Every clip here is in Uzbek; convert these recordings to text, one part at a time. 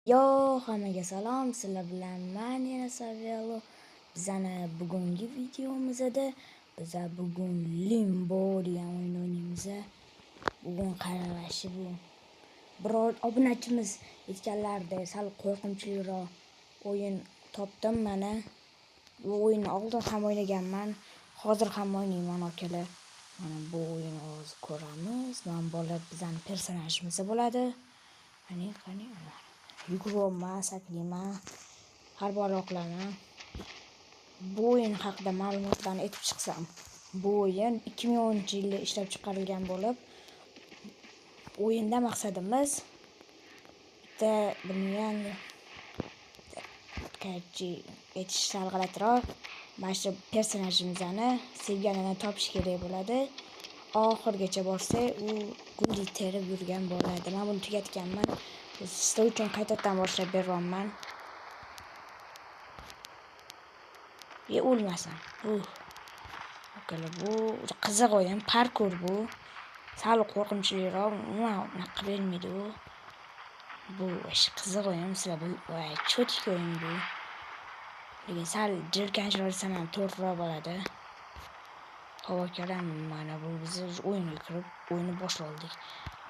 Yo, hammaga salom. Sizlar bilan men yana Savelo. Bizani bugungi videomizda bugun Limbo degan o'yin o'ynaymiz. Bugun qaralashi bu. Biror obunachimiz aytganlarda sal qo'rqinchliroq o'yin topdim mana. Bu o'yinni oldin ham o'ynaganman, hozir ham o'ynayman akalar. Mana bu o'yinni hozir ko'ramiz. Men bola bizning personajimiz bo'ladi. Qani. Yuguryapman, saklayman, har balo qilaman. Bu o'yin haqida ma'lumotlarni aytib chiqsam, bu o'yin 2010-yilda ishlab chiqarilgan bo'lib, o'yinda maqsadimiz bitta buni aytish sal g'alatiroq. Mana shu personajimizni sevganini topish kerak bo'ladi. Oxirgacha borsa, u gulli terib yurgan bo'ladi. Men buni tugatganman. Sizlar uchun qaytadan boshlab beryapman. O'lmasam. Bu qiziq o'yin, parkur bu. Sal qo'rqinchliroq, unaqa bermaydi u. Bu qiziq o'yin, sizlar voy, cho'tik o'yin bu. Lekin sal jirkanchroq desam ham to'g'riroq bo'ladi. Havokaram, mana bu biz o'yinga kirib, o'yinni boshladik.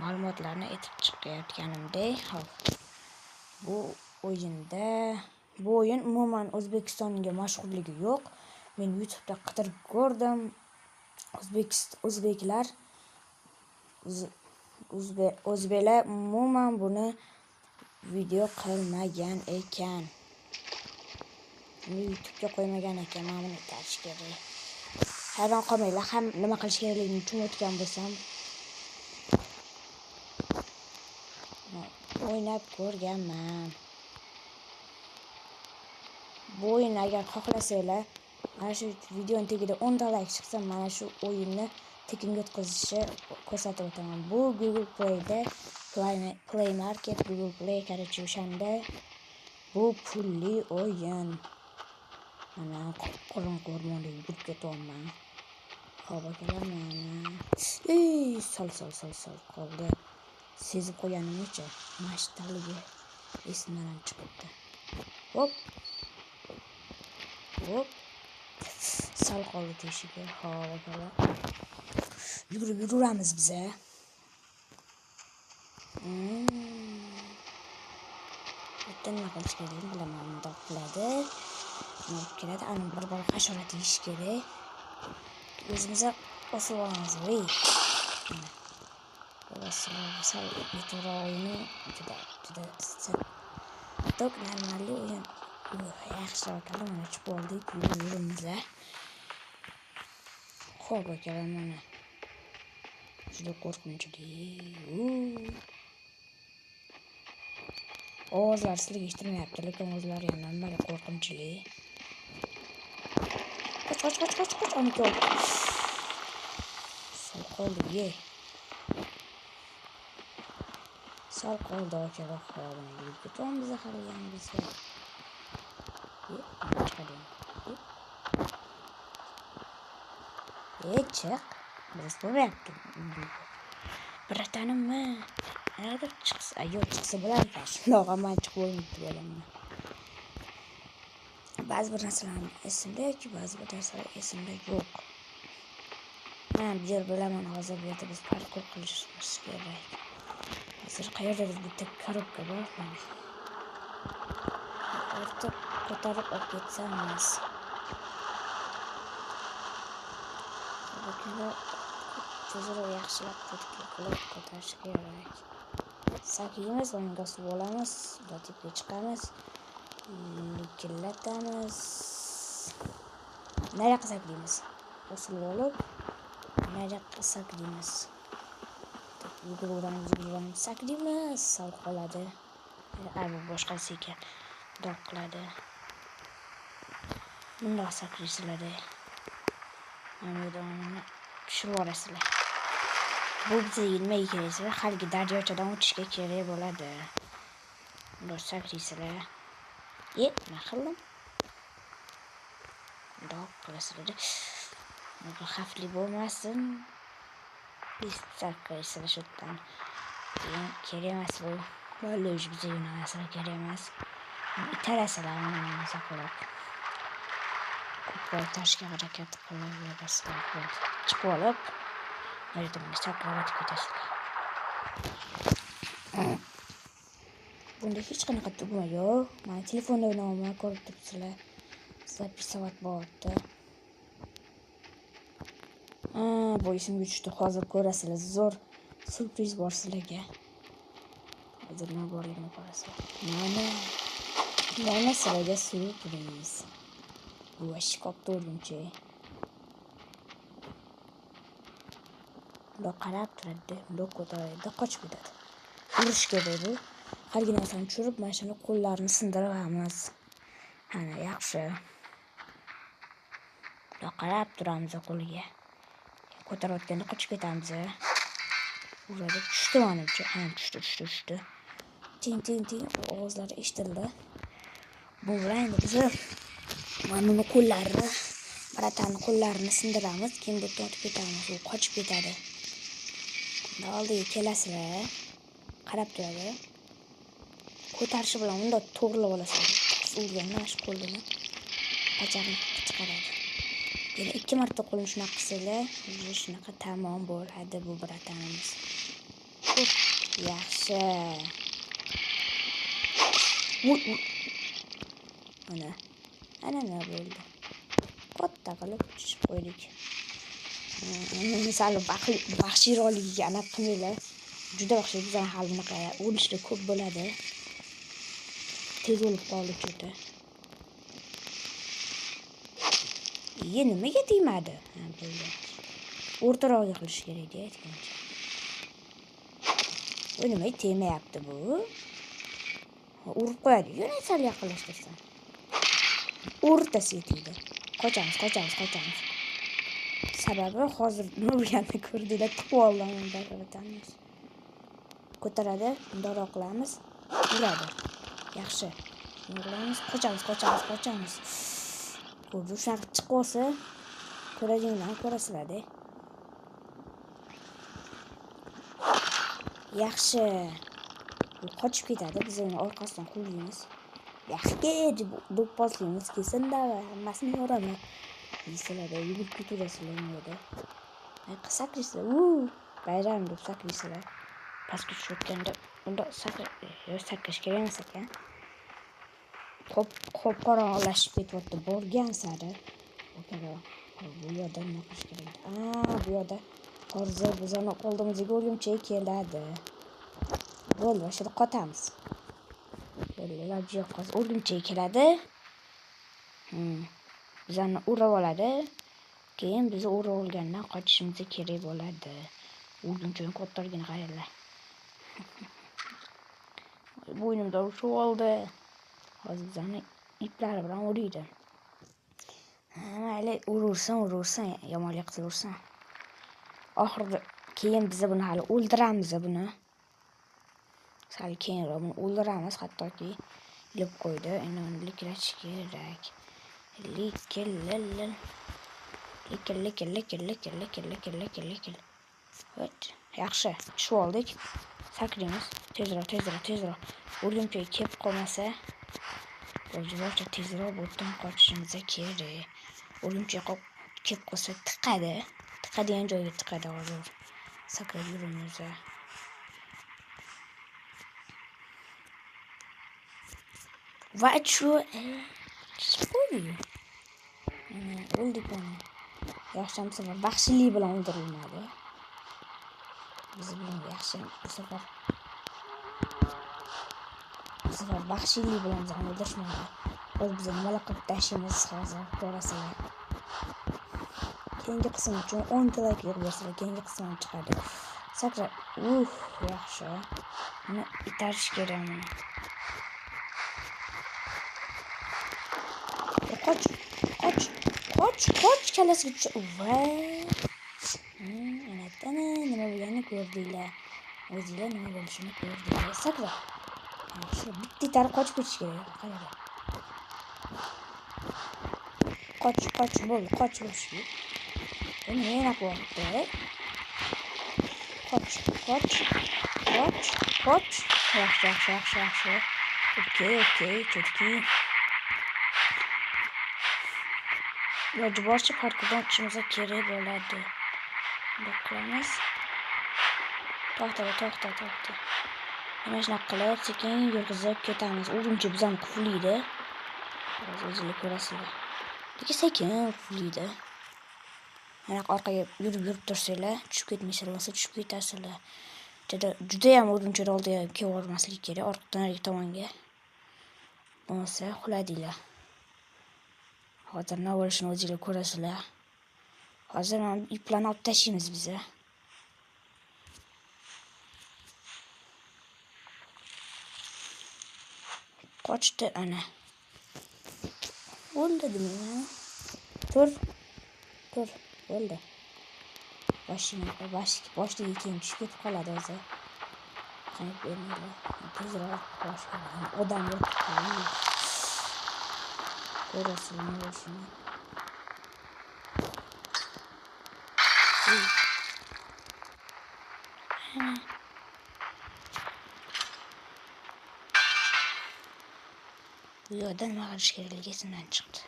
Ma'lumotlarni aytib chiqayotganimdek, hop. Bu o'yin umuman O'zbekistonga mashhurligi yo'q. Men YouTube'da qidirib ko'rdim. O'zbeklar umuman buni video qilmagan ekan. YouTube'ga qo'ymagan ekan, men buni aytish kerak. Hayron qolmanglar, ham nima qilish kerakligini tushunayotgan bo'lsam. O'ynab ko'rganman. Bu o'yinni agar xohlasanglar, mana shu videoning tagida 10 ta like chiqsa, mana shu o'yinni tekinga o'tkazishni ko'rsatib o'taman. Bu Google Play'da Play Market, Google Play qarchi o'shanda bu pulli o'yin. Mana qorong'u o'rmonda yurib ketyapman. Hop akalar, mana. Sol qoldi. Sezib qo'yganimcha mashtaligi esimdan chiqibdi. Hop. Sal qoldi teshiga. Hop akalar. Yuramiz biz. Bitta nima qilish kerak bilaman, bundoq qiladi. Keladi, ana bir bor hasharot yeyish kerak. O'zimizga osib olamiz. Sal meteor o'yini juda tok normalli o'yin. Yaxshi akalar, mana chiqib oldik, yurimiz. Xo'p akalar, mana juda qo'rqinchli. Ovozlar sizlarga eshitmayapti, lekin o'zlari ham normal qo'rqinchli. Qoch. Aniqa. Sal qoldi, Sal qoldi akalar, xo'rni yurib ketamiz hali bizga. Chiq. Biz bo'lyapti. Biratanimmi? Agar chiqsa bo'lardi. Shundoq ham chiqib o'ynaydi bo'laman. Ba'zi bir narsalar esimda, ba'zi bir narsalar esimda yo'q. Men bu yer bilaman, hozir bu yerda biz parkur qilishimiz kerak. Hozir qayerdadir bitta korobka bor. Ortiq ko'tarib olib ketsamiz. Bular tezroq yaxshilab ko'tarish kerak. Saklaymiz, o'yinga suv olamiz, dotipga chiqamiz, likillatamiz. Nariyoqqa saklaymiz. Usul olib, nariyoqqa saklaymiz. Yuguramiz, saklaymiz. Sal qoladi. Bu boshqasi ekan. Dog' qiladi. Bundoq saklaysizlar. Mana tushirib olasizlar. Bu bizga yetmay kerak. Haligi daryochadan o'tishga kerak bo'ladi. Bundoq saklaysizlar. Nima qildim? Dog' qilasizlar. Bu xavfli bo'lmasin. Biz saklaysizlar shundan. Kerak emas bu. Böyle bize yönelmesine gelmez. İteraseler onu saklap. Kupol taşga harakat qilaverasizlar. Chiqib olib, yerdimni saklab ketasizlar. Bunda hech qanaqa tugma yo'q. Men telefonda o'ynayman, ko'rib turibsizlar. Zapisovat bo'lyapti. Bu esimga tushdi. Hozir ko'rasizlar. Zo'r surpriz bor sizlarga. Hozir nima borligini ko'rasizlar. Mana sizlarga surpriz. Bu shkopda o'rgimchi. Bunda qarab turadi. Bunda ko'taradi, qochib ketadi. Urish kerak bu. Hargi narsani tushirib, mana shuni qo'llarini sindiramiz. Ana, yaxshi. Bunda qarab turamiz qo'liga. Ko'tarayotganda qochib ketamiz. Uradi, tushdi menimcha. Ha, tushdi. Ting. Ovozlari eshitildi. Bu bilan biz mana buni qo'llarini, baratani qo'llarini sindiramiz. Keyin bu o'tib ketamiz, u qochib ketadi. Oldiga kelasizlar. Qarab turadi. Ko'tarishi bilan unda to'g'rilab olasizlar. Urgandan shu qo'lini bajarib chiqaradi. Yana 2 marta qo'lni shunaqa qilsanglar, shunaqa tamom bo'ladi bu baratanimiz. Yaxshi. Ana nima bo'ldi? Katta qilib tushib qo'ydik. Misali vahshiyroqligiga aniq qilmaylar. Juda vahshiy bizdan hali bunaqa o'lishlar ko'p bo'ladi. Tez o'lib qoldi juda. Nimaga tegmadi? Bo'ldi. O'rtaroqga qilish kerak edi aytgancha. Bu nimaga tegmayapti bu? Urib qo'yadi. Yana sal yaqinlashtirsan. O'rtasiga tegdi. Qochamiz. Sababi hozir nima bo'lganini ko'rdinglar, tiqib oldim baratanimiz. Ko'taradi, bundoq qilamiz, uradi. Yaxshi. Qilamiz, qochamiz. Ko'rdi, shunaqa chiqib olsa, ko'radinglar, ko'rasizlar-da. Yaxshi. Bu qochib ketadi, biz uni orqasidan quvlaymiz. Yaxshi, do'pposligimiz kelsin-da, hammasini yo'raman. Sizlarda yugurib keturasizlar unda. Sakrasizlar. Bayram deb sakrasizlar. Pastga tushayotganda unda sakrash kerak emas ekan. Xo'p, qorong'ilashib ketyapti. Borgan sari. Bu yerda nima qilish kerak? Bu yerda hozir biz uni oldimizga o'rgimchak keladi. Bo'ldi, o'sha yerda qotamiz. Iloji yo'q, hozir o'rgimchak keladi. Bizani urib oladi. Keyin bizni urib olgandan qochishimiz kerak bo'ladi. O'rgimchakni ko'targani qaranglar. Bo'ynimda urushib oldi. Hozir bizani iplari bilan uriydi. Mayli, urursan, yomonlik qilursan. Oxirida keyin biz buni hali o'ldiramiz buni. Sal keyinroq buni o'ldiramiz, hattoki ilib qo'ydi. Endi uni liklash kerak. Likil. Yaxshi, tushib oldik. Sakraymiz. Tezroq. O'rgimchak kelib qolmasa, o'zicha tezroq bo'tdan qochishimiz kerak. O'rgimchak kelib qolsa tiqadi. Tiqadigan joyga tiqadi hozir. Sakrab yuramiz. Va shu spo'yi. O'ldik mana. Yaxshi, bu safar vahshiylik bilan o'ldirilmadi. Biz bilan yaxshi bu safar vahshiylik bilan bizni o'ldirishmadi. Hozir biz nimalar qilib tashlaymiz hozir ko'rasizlar. Keyingi qism uchun 10 ta like bersanglar, keyingi qism chiqadi. Sakra, yaxshi. Buni itarish kerak. Qoch, kalasiga tush. Nima bo'lganini ko'rdinglar. O'zinglar nima bo'lishini ko'rdinglar. Sakra. Yaxshi, bitta taraf qochib ketish kerak. Qarang. Qoch, bo'ldi, qoch bo'lishi. Buni yana qo'yibdi. Qoch. Yaxshi. Okey, chutki. Iloji boricha parkdan o'tishimiz kerak bo'ladi. Bunday qilamiz. To'xta. Mana shunaqa qilib sekin yurg'izib ketamiz. Urumchi bizani quvlaydi. O'zingizlar ko'rasizlar. Lekin sekin quvlaydi. Mana orqaga yurib tursanglar, tushib ketmaysizlar, bo'lmasa tushib ketasizlar. Juda ham urumchi oldiga kelib olmaslik kerak, orqadan narigi tomonga. Bo'lmasa quladinglar. Hozir nima bo'lishini o'zingizlar ko'rasizlar. Hozir mana iplarni olib tashlaymiz biz. Qochdi ana. O'ldimi? Tur. O'ldi. Boshiga keyin tushib ketib qoladi o'zi. Qanday bo'lmaydi. Tezroq boshqa odam yo'q. Ko'rasizmi o'shini? Bu yerda nima qilish kerakligi esimdan chiqdi.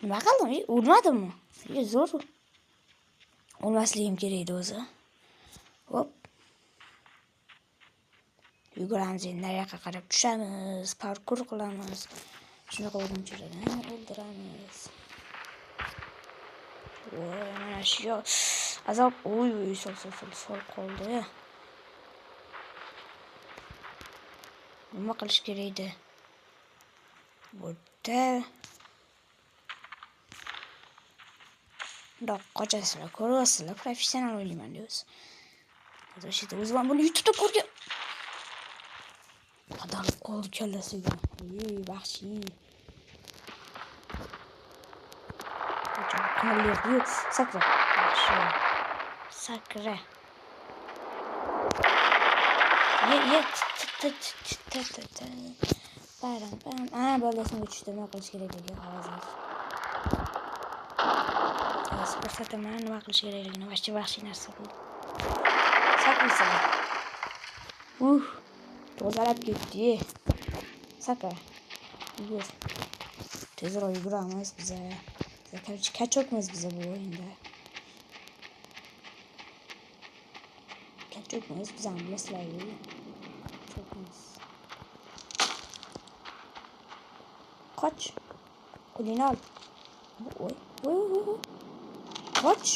Nima qildim? Urmadimmi? Zo'r. O'lmasligim kerak edi o'zi. Hop. Yuguramiz endi nariyoqqa qarab tushamiz, parkur qilamiz. Shunaqa o'yinchilarni o'ldiramiz. Voy, mana shu azob. Uy, sol qoldi. Nima qilish kerak edi? Burada qochasizlar, ko'ryapsizlar, professional o'ylayman deysiz. Hozir shu o'zim buni YouTube'da ko'rgan. Qadalib qoldi kallasiga. Vahshiy. Qanday sakra. Sakra. Ye. Bayram. Bolasini tushdi, nima qilish kerakligi hozir. Ko'rsataman, nima qilish kerakligini. Vahshiy narsa bu. Sakraysan. Tozalab ketdi. Sakra. Yugur. Tezroq yuguramiz biz. Kachokmiz biz bu o'yinda. Kachokmiz biz ham bilasizlar. Chokmiz. Qoch. Qo'lini ol. Voy. Qoch.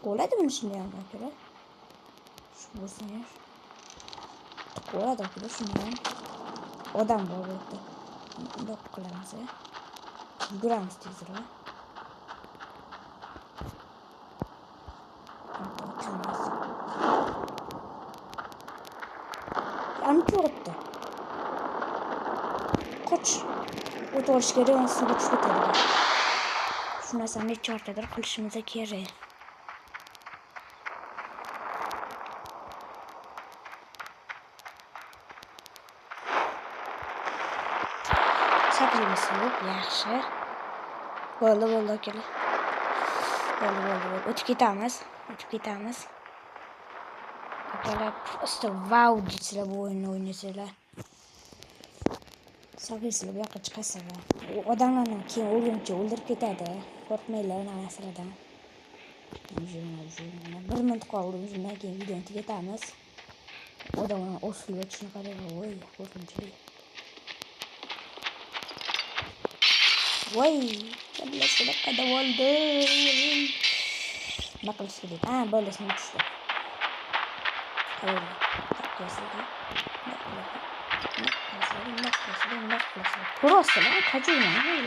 Qo'ladi buni shunday ham aka. Shu bo'lsin. Qo'ladi aka shunday. Odam bor bu yerda. Bunday qilamiz. Yuguramiz tezroq. Anto'rda. Qoch. O'tirish kerak, uni suvga tushib ketadi. Shu narsani necha o'rtadir qilishimiz kerak. Sakraymiz, yaxshi. Bo'ldi akalar. Bo'ldi. O'tib ketamiz. Akalar, prosta wow deysizlar bu o'yinni o'ynasanglar. Sakraysizlar, bu yoqqa chiqasizlar. Odamlarni keyin o'ldirib ketadi. Qo'rqmanglar ana narsalardan. Bir minut qoldi, shundan keyin videoni tugatamiz. Odamlar osilib o'tishini qarang, voy, qo'rqinchli. Voy, billasizlar qada bo'ldi. Nima qilish kerak? Bolasini tushdi. Qaranglar. Ko'rasizlar, qajurman.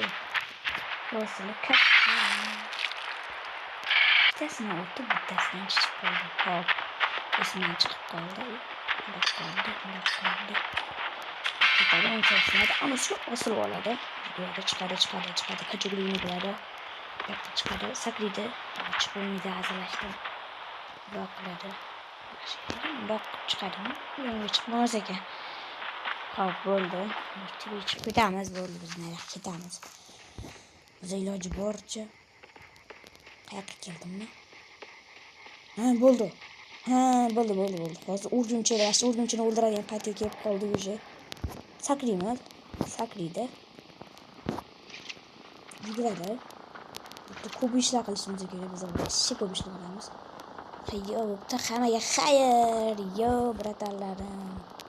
Bittasini o'tib, bittasidan chiqib qoldi. Hop, esimdan chiqib qoldi. Bundoq qoldi. Ketadi, o'nchasini ana shu osilib oladi. Yo'lda chiqadi. Qajurligini biladi. Yo'qda chiqadi, sakraydi. Chiqolmaydi, hazillashdi. Bundoq qiladi. Bundoq chiqadimi? Yo'lga chiqmas ekan. Hop, bo'ldi. Chiqib ketamiz, bo'ldi, biz nariyoqqa ketamiz. Biz iloji boricha qayoqqa keldimmi? Bo'ldi. Ha, bo'ldi. Hozir urgunchini o'ldiradigan paytga kelib qoldi уже. Sakraymiz. Sakraydi. Yuguradi. Bitta ko'p ishlar qilishimiz kerak. Biz yaxshi ko'p ishlar qilamiz. Hammaga xayr, yo bratanlarim.